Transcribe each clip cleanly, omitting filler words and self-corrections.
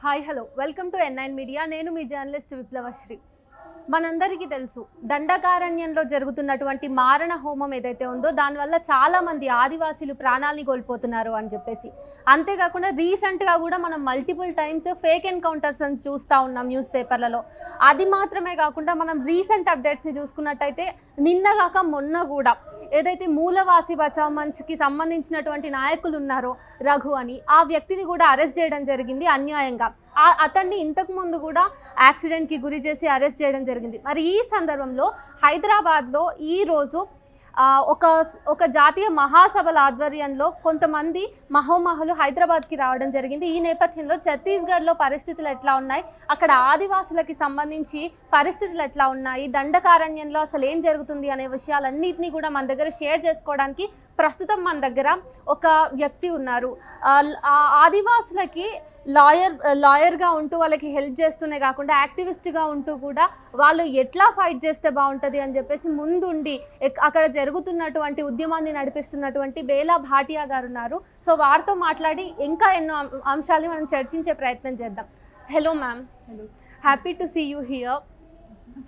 Hi hello welcome to N9 media. నేను మీ journalist విప్లవశ్రీ. మనందరికీ తెలుసు దండకారణ్యంలో జరుగుతున్నటువంటి మారణ హోమం ఏదైతే ఉందో దానివల్ల చాలామంది ఆదివాసీలు ప్రాణాలని కోల్పోతున్నారు అని చెప్పేసి. అంతేకాకుండా రీసెంట్గా కూడా మనం మల్టిపుల్ టైమ్స్ ఫేక్ ఎన్కౌంటర్స్ అని చూస్తూ ఉన్నాం న్యూస్ పేపర్లలో. అది మాత్రమే కాకుండా మనం రీసెంట్ అప్డేట్స్ని చూసుకున్నట్టయితే నిన్నగాక మొన్న కూడా ఏదైతే మూలవాసి బచావ్ మంచ్కి సంబంధించినటువంటి నాయకులు ఉన్నారో రఘు అని, ఆ వ్యక్తిని కూడా అరెస్ట్ చేయడం జరిగింది అన్యాయంగా. అతన్ని ఇంతకు ముందు కూడా యాక్సిడెంట్కి గురి చేసి అరెస్ట్ చేయడం జరిగింది. మరి ఈ సందర్భంలో హైదరాబాద్లో ఈరోజు ఒక జాతీయ మహాసభల ఆధ్వర్యంలో కొంతమంది మహోమహులు హైదరాబాద్కి రావడం జరిగింది. ఈ నేపథ్యంలో ఛత్తీస్గఢ్లో పరిస్థితులు ఎట్లా ఉన్నాయి, అక్కడ ఆదివాసులకి సంబంధించి పరిస్థితులు ఎట్లా ఉన్నాయి, దండకారణ్యంలో అసలు ఏం జరుగుతుంది అనే విషయాలన్నింటినీ కూడా మన దగ్గర షేర్ చేసుకోవడానికి ప్రస్తుతం మన దగ్గర ఒక వ్యక్తి ఉన్నారు. ఆదివాసులకి లాయర్గా ఉంటూ వాళ్ళకి హెల్ప్ చేస్తూనే కాకుండా యాక్టివిస్ట్గా ఉంటూ కూడా వాళ్ళు ఎట్లా ఫైట్ చేస్తే బాగుంటుంది అని చెప్పేసి ముందుండి అక్కడ జరుగుతున్నటువంటి ఉద్యమాన్ని నడిపిస్తున్నటువంటి బేలా భాటియా గారు ఉన్నారు. సో వారితో మాట్లాడి ఇంకా ఎన్నో అంశాలని మనం చర్చించే ప్రయత్నం చేద్దాం. Hello ma'am. Hello, happy to see you here.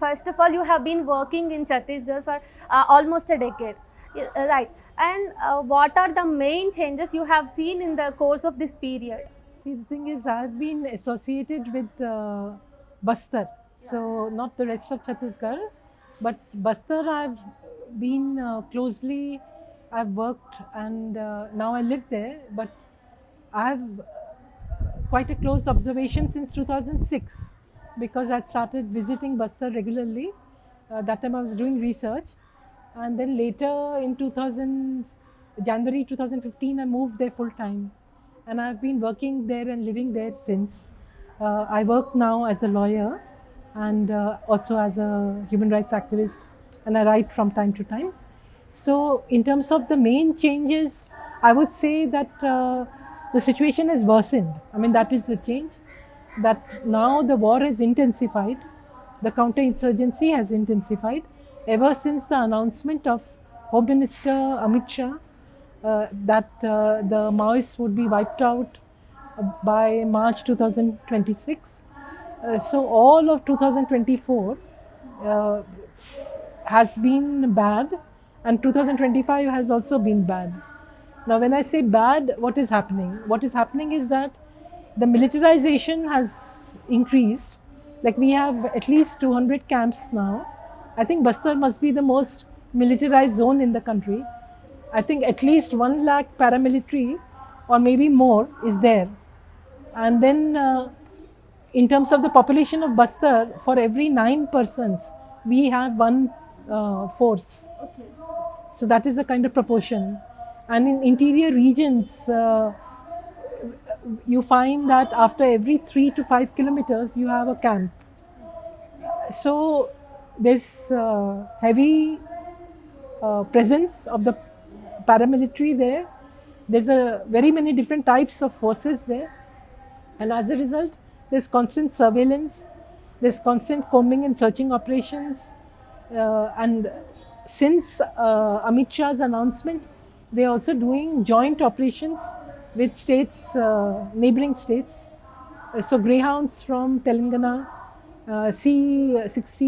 First of all, you have been working in Chhattisgarh for almost a decade, right? And what are the main changes you have seen in the course of this period? See, the thing is, I've been associated with Bastar, so not the rest of Chhattisgarh, but Bastar I've been closely, I've worked, and now I live there, but I've quite a close observation since 2006, because I'd started visiting Bastar regularly. That time I was doing research, and then later in January 2015 I moved there full time, and I've been working there and living there since. I work now as a lawyer and also as a human rights activist, and I write from time to time. So in terms of the main changes, I would say that the situation has worsened. I mean, that is the change, that now the war has intensified, the counter-insurgency has intensified ever since the announcement of Home Minister Amit Shah that the Maoists would be wiped out by March 2026. So all of 2024 has been bad, and 2025 has also been bad. Now when I say bad, what is happening? What is happening is that the militarization has increased. Like, we have at least 200 camps now. I think Bastar must be the most militarized zone in the country. I think at least 1 lakh paramilitary or maybe more is there. And then in terms of the population of Bastar, for every 9 persons, we have 1 force. Okay. So that is the kind of proportion. And in interior regions, you find that after every 3 to 5 kilometers, you have a camp. So there's heavy presence of the paramilitary there. There's very many different types of forces there, and as a result, there's constant surveillance, there's constant combing and searching operations, and since Amit Shah's announcement, they're also doing joint operations with states, neighboring states. So greyhounds from Telangana, C60,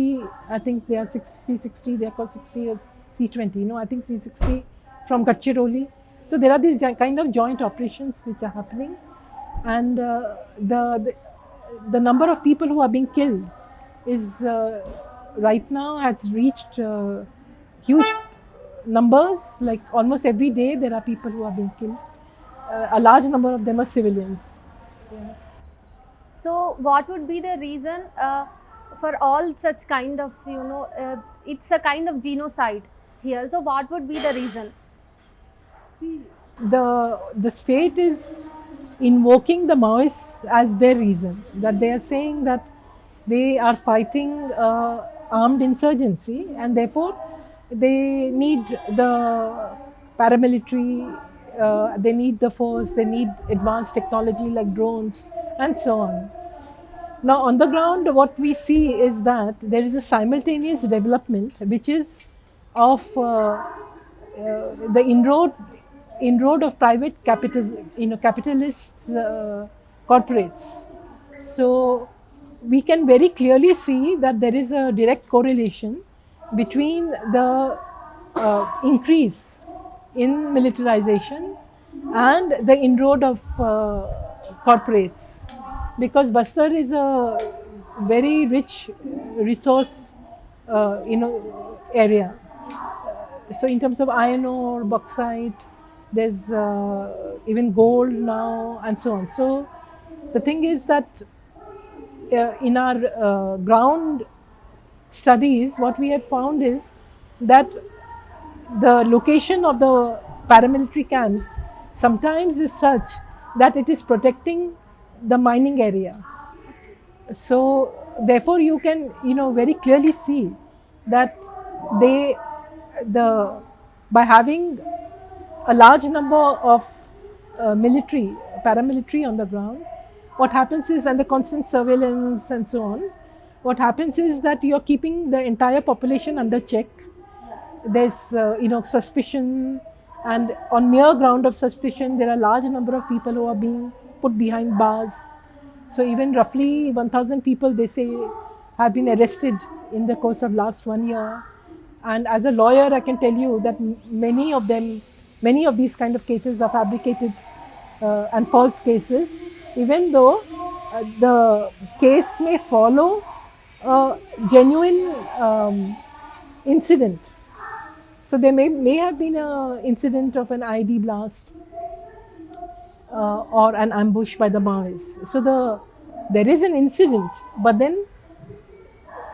I think they are C60, they are called 60 or C20, no, I think C60 from Gadchiroli. So there are these kind of joint operations which are happening, and the number of people who are being killed is right now has reached huge numbers. Like, almost every day there are people who are being killed. A large number of them are civilians. Yeah. So what would be the reason for all such kind of, it's a kind of genocide here. So what would be the reason? See, the state is invoking the Maoists as their reason, that they are saying that they are fighting armed insurgency, and therefore they need the paramilitary, they need the force, they need advanced technology like drones and so on. Now on the ground, what we see is that there is a simultaneous development which is of the inroad of private capitalist corporates So we can very clearly see that there is a direct correlation between the increase in militarization and the inroad of corporates, because Bastar is a very rich resource area. So in terms of iron ore, bauxite, there's even gold now and so on. So the thing is that in our ground studies, what we have found is that the location of the paramilitary camps sometimes is such that it is protecting the mining area. So therefore you can very clearly see that they the by having a large number of paramilitary on the ground, what happens is, and the constant surveillance and so on, what happens is that you're keeping the entire population under check. There's suspicion, and on mere ground of suspicion there are large number of people who are being put behind bars. So even roughly 1000 people, they say, have been arrested in the course of last 1 year. And as a lawyer, I can tell you that many of these kind of cases are fabricated and false cases, even though the case may follow a genuine incident. So there may have been an incident of an IED blast or an ambush by the Maoists. So there is an incident, but then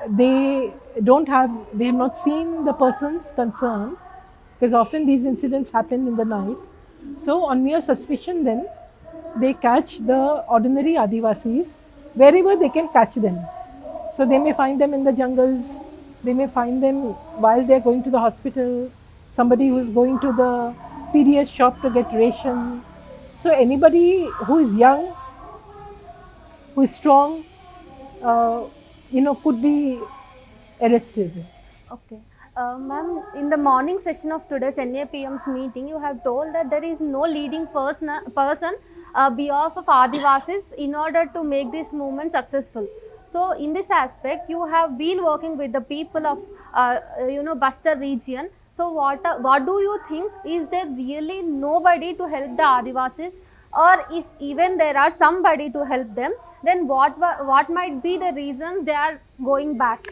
they have not seen the persons concerned, because often these incidents happen in the night. So on mere suspicion, then they catch the ordinary Adivasis wherever they can catch them. So they may find them in the jungles, they may find them while they are going to the hospital, somebody who is going to the PDS shop to get ration. So anybody who is young, who is strong, could be arrested. Okay. Ma'am, in the morning session of today's NAPM's meeting, you have told that there is no leading person behalf of Adivasis in order to make this movement successful. So, in this aspect, you have been working with the people of, Bastar region. So, what do you think? Is there really nobody to help the Adivasis? Or if even there are somebody to help them, then what might be the reasons they are going back?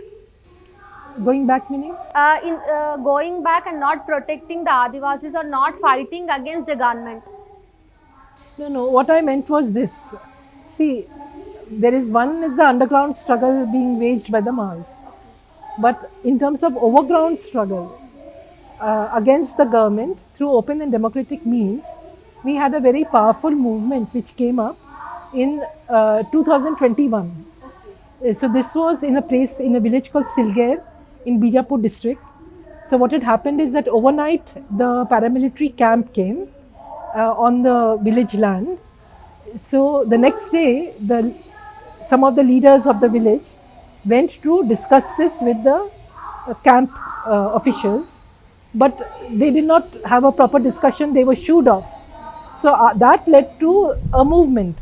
Going back meaning? Going back and not protecting the Adivasis or not fighting against the government. No, what I meant was this. See, there is the underground struggle being waged by the Maoists. But in terms of overground struggle against the government through open and democratic means, we had a very powerful movement which came up in 2021. So this was in a village called Silgair in Bijapur district. So what had happened is that overnight the paramilitary camp came on the village land. So the next day, some of the leaders of the village went to discuss this with the camp officials, but they did not have a proper discussion. They were shooed off. So that led to a movement.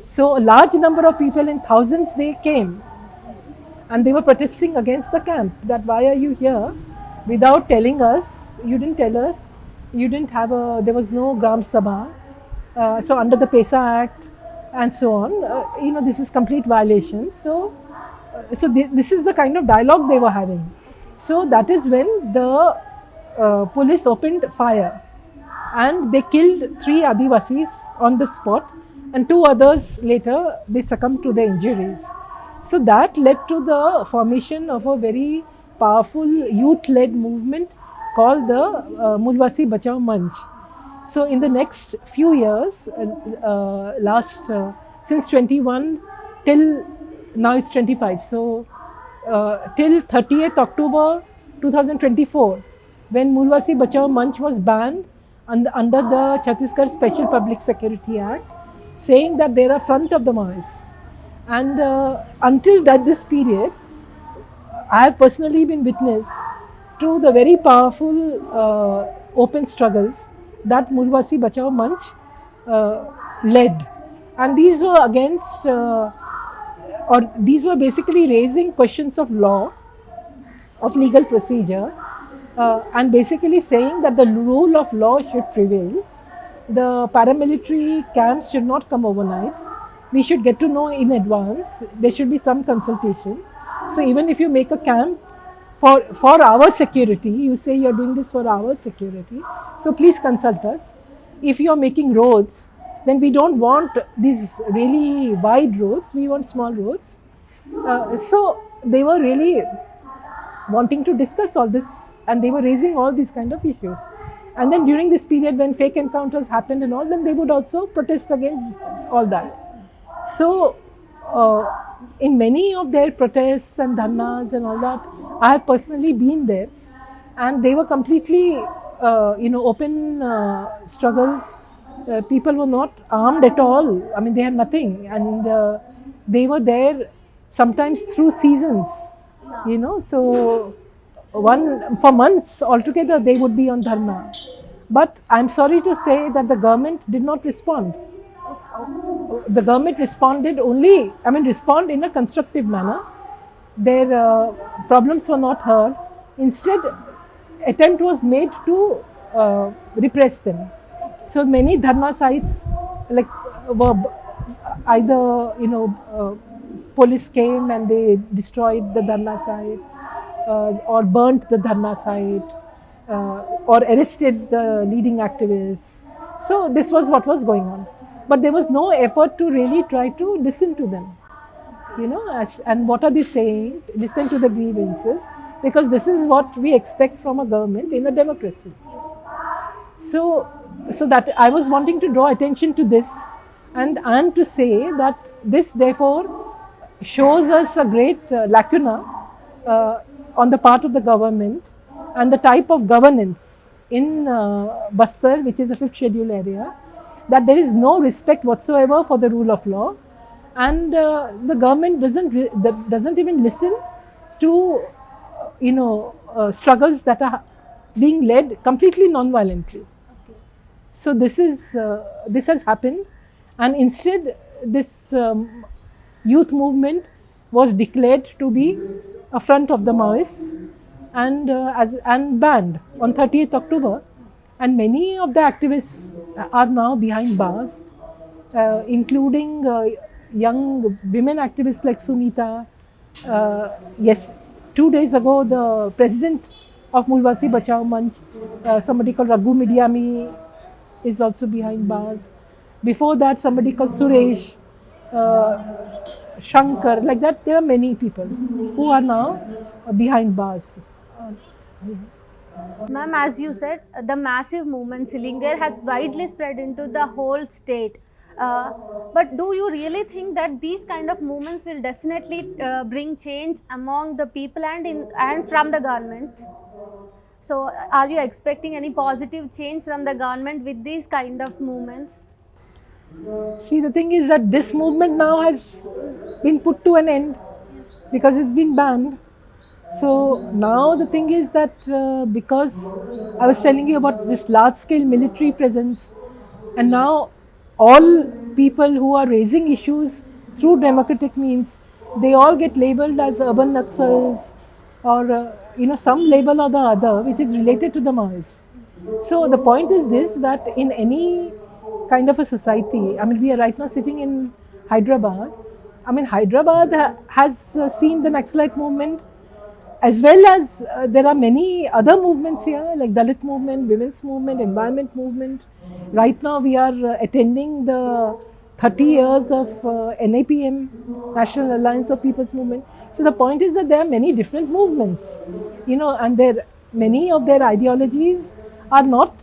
So a large number of people, in thousands, they came and they were protesting against the camp, that why are you here without telling us? You didn't tell us. You didn't have there was no Gram Sabha. So under the PESA Act and so on, this is complete violation. So this is the kind of dialogue they were having. So that is when the police opened fire and they killed 3 Adivasis on the spot, and 2 others later they succumbed to their injuries. So that led to the formation of a very powerful youth-led movement called the Mulwasi Bachao Manch. So in the next few years, since 21 till now it's 25. So till 30th October 2024, when Mulwasi Bachao Manch was banned under the Chhattisgarh Special Public Security Act, saying that they are front of the Maoists. And until this period, I have personally been witness to the very powerful open struggles that Mulwasi Bachao Manch led. And these were against or these were basically raising questions of law, of legal procedure, and basically saying that the rule of law should prevail. The paramilitary camps should not come overnight. We should get to know in advance. There should be some consultation. So even if you make a camp for our security, you say you're doing this for our security, so please consult us. If you're making roads, then we don't want these really wide roads, we want small roads. So they were really wanting to discuss all this, and they were raising all these kind of issues. And then during this period when fake encounters happened and all, then they would also protest against all that. So in many of their protests and dharnas and all that, I have personally been there, and they were completely open struggles. People were not armed at all. I mean, they had nothing, and they were there sometimes through seasons, so for months altogether they would be on dharna. But I'm sorry to say that the government did not respond. The government responded respond in a constructive manner. Their problems were not heard. Instead, attempt was made to repress them. So many dharna sites were either police came and they destroyed the dharna site, or burnt the dharna site, or arrested the leading activists. So this was what was going on. But there was no effort to really try to listen to them, and what are they saying, listen to the grievances, because this is what we expect from a government in a democracy. So that I was wanting to draw attention to this, and to say that this therefore shows us a great lacuna on the part of the government and the type of governance in Bastar, which is a 5th schedule area, that there is no respect whatsoever for the rule of law, and the government doesn't even listen to struggles that are being led completely non-violently. So this has happened, and instead this youth movement was declared to be a front of the Maoists, and banned on 30th October. And many of the activists are now behind bars, including young women activists like Sunita. Yes, 2 days ago, the president of Mulwasi Bachao Manch, somebody called Raghu Midyami, is also behind bars. Before that, somebody called Suresh, Shankar, like that. There are many people who are now behind bars. Ma'am, as you said, the massive movement Silinger has widely spread into the whole state. But do you really think that these kind of movements will definitely bring change among the people and from the governments? So are you expecting any positive change from the government with these kind of movements? See, the thing is that this movement now has been put to an end because it's been banned. So now the thing is that because I was telling you about this large scale military presence, and now all people who are raising issues through democratic means, they all get labeled as urban Naxals, or some label or the other which is related to the Maoists. So the point is this, that in any kind of a society, I mean, we are right now sitting in Hyderabad. I mean, Hyderabad has seen the Naxalite movement, as well as there are many other movements here, like Dalit movement, women's movement, environment movement. Right now we are attending the 30 years of NAPM, National Alliance of People's Movement. So the point is that there are many different movements, and many of their ideologies are not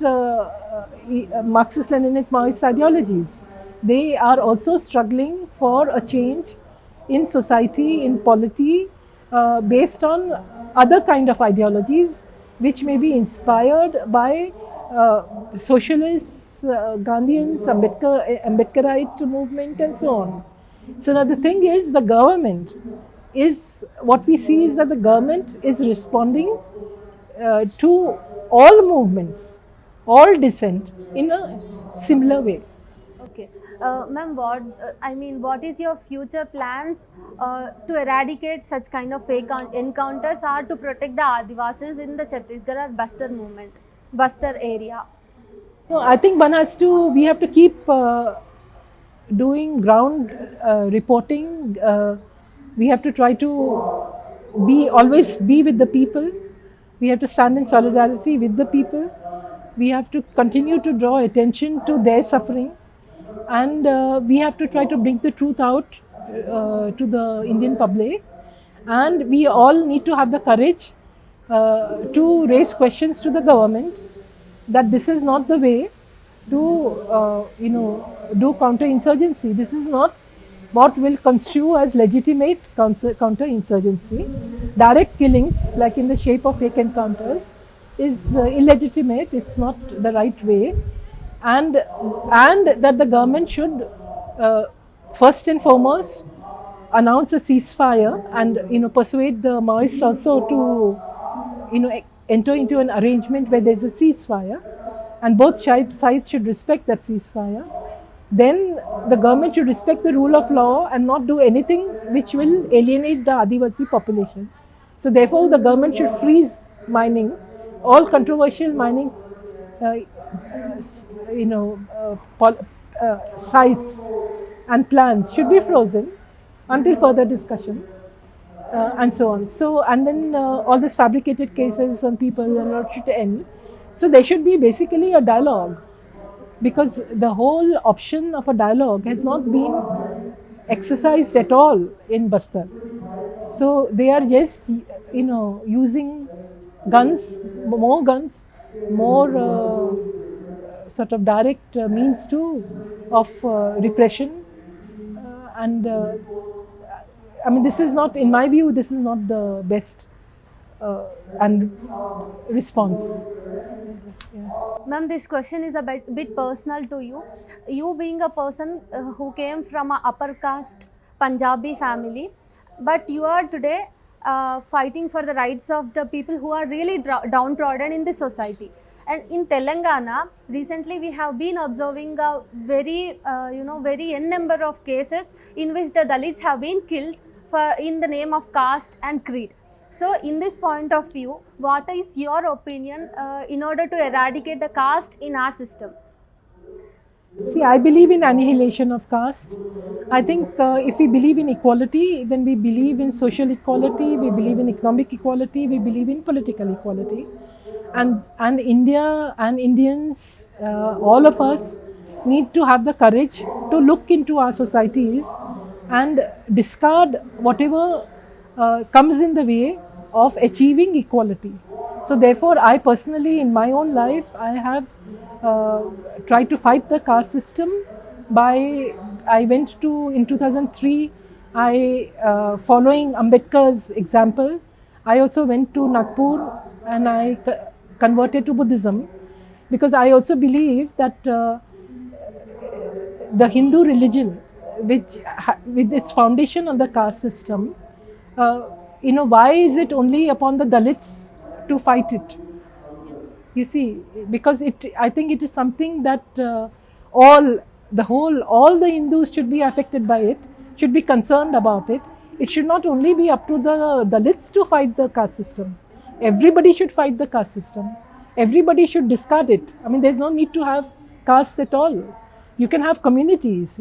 Marxist-Leninist Maoist ideologies. They are also struggling for a change in society, in polity, based on other kind of ideologies which may be inspired by socialists, Gandhians, Ambedkarite movement, and so on. So now the thing is, the government is, what we see is that the government is responding to all movements, all dissent in a similar way. Okay. Ma'am, what is your future plans to eradicate such kind of fake encounters or to protect the Adivasis in the Chhattisgarh or Bastar movement, Bastar area? No, I think we have to keep doing ground reporting. We have to try to always be with the people. We have to stand in solidarity with the people. We have to continue to draw attention to their suffering, and we have to try to bring the truth out to the Indian public. And we all need to have the courage to raise questions to the government that this is not the way to do counter-insurgency. This is not what will construe as legitimate counter-insurgency. Direct killings, like in the shape of fake encounters, is illegitimate. It's not the right way, and that the government should first and foremost announce a ceasefire and persuade the Maoists also to enter into an arrangement where there's a ceasefire, and both sides should respect that ceasefire. Then the government should respect the rule of law and not do anything which will alienate the Adivasi population. So therefore the government should freeze mining, all controversial mining sites and plans should be frozen until further discussion. And so on. So, and then all these fabricated cases on people and all should end. So there should be basically a dialogue, because the whole option of a dialogue has not been exercised at all in Bastar. So they are just using guns, more sort of direct means of repression, and I mean, this is not, in my view, this is not the best and response. Yeah. Ma'am, this question is a bit personal to you. You being a person who came from a upper caste Punjabi family, but you are today fighting for the rights of the people who are really downtrodden in the society. And in Telangana, recently we have been observing a very n number of cases in which the Dalits have been killed in the name of caste and creed. So in this point of view, what is your opinion in order to eradicate the caste in our system? See, I believe in annihilation of caste. I think if we believe in equality, then we believe in social equality, we believe in economic equality, we believe in political equality. And India and Indians, all of us need to have the courage to look into our societies and discard whatever comes in the way of achieving equality. So therefore, I personally, in my own life, I have tried to fight the caste system I went to, in 2003, following Ambedkar's example, I also went to Nagpur and I converted to Buddhism, because I also believe that the Hindu religion, with its foundation on the caste system, why is it only upon the Dalits to fight it? You see, because I think it is something that all the Hindus should be affected by it, should be concerned about it. It should not only be up to the Dalits to fight the caste system. Everybody should fight the caste system. Everybody should discard it. I mean, there's no need to have castes at all. You can have communities,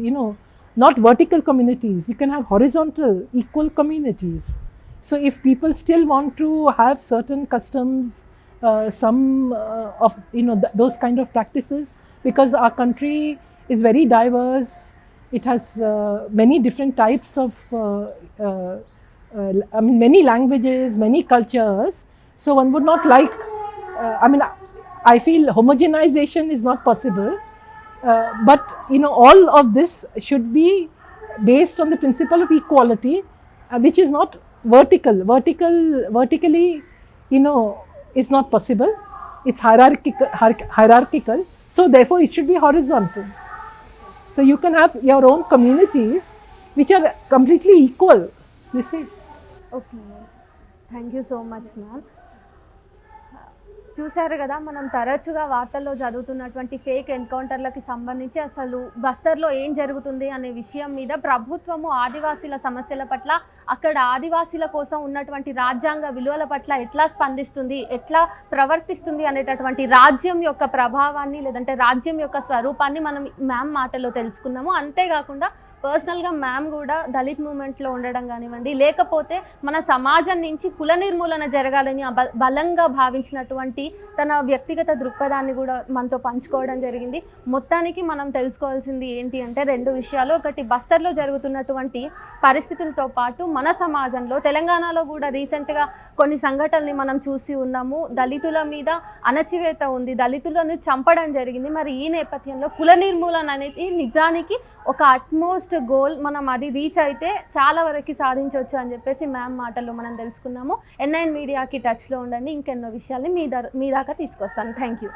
not vertical communities. You can have horizontal, equal communities. So if people still want to have certain customs, some of those kind of practices, because our country is very diverse, it has many different types of many languages, many cultures. So one would not like, I feel homogenization is not possible, but all of this should be based on the principle of equality, which is not vertical. Vertically, is not possible. It's hierarchical. So therefore, it should be horizontal. So you can have your own communities which are completely equal, you see. Okay, thank you so much, ma'am. చూశారు కదా, మనం తరచుగా వార్తల్లో చదువుతున్నటువంటి fake ఎన్కౌంటర్లకి సంబంధించి అసలు బస్తర్లో ఏం జరుగుతుంది అనే విషయం మీద ప్రభుత్వము ఆదివాసీల సమస్యల పట్ల, అక్కడ ఆదివాసీల కోసం ఉన్నటువంటి రాజ్యాంగ విలువల పట్ల ఎట్లా స్పందిస్తుంది, ఎట్లా ప్రవర్తిస్తుంది అనేటటువంటి రాజ్యం యొక్క ప్రభావాన్ని లేదంటే రాజ్యం యొక్క స్వరూపాన్ని మనం మ్యామ్ మాటల్లో తెలుసుకున్నాము. అంతేకాకుండా పర్సనల్గా మ్యామ్ కూడా దళిత్ మూమెంట్లో ఉండడం కానివ్వండి, లేకపోతే మన సమాజం నుంచి కుల నిర్మూలన జరగాలని బలంగా భావించినటువంటి తన వ్యక్తిగత దృక్పథాన్ని కూడా మనతో పంచుకోవడం జరిగింది. మొత్తానికి మనం తెలుసుకోవాల్సింది ఏంటి అంటే 2 విషయాలు. ఒకటి, బస్తర్లో జరుగుతున్నటువంటి పరిస్థితులతో పాటు మన సమాజంలో తెలంగాణలో కూడా రీసెంట్గా కొన్ని సంఘటనల్ని మనం చూసి ఉన్నాము. దళితుల మీద అణచివేత ఉంది, దళితులను చంపడం జరిగింది. మరి ఈ నేపథ్యంలో కుల నిర్మూలన అనేది నిజానికి ఒక అట్మోస్ట్ గోల్. మనం అది రీచ్ అయితే చాలా వరకు సాధించవచ్చు అని చెప్పేసి మ్యామ్ మాటల్లో మనం తెలుసుకున్నాము. N9 మీడియాకి టచ్లో ఉండండి, ఇంకెన్నో విషయాల్ని మీ దాకా తీసుకొస్తాను. Thank you.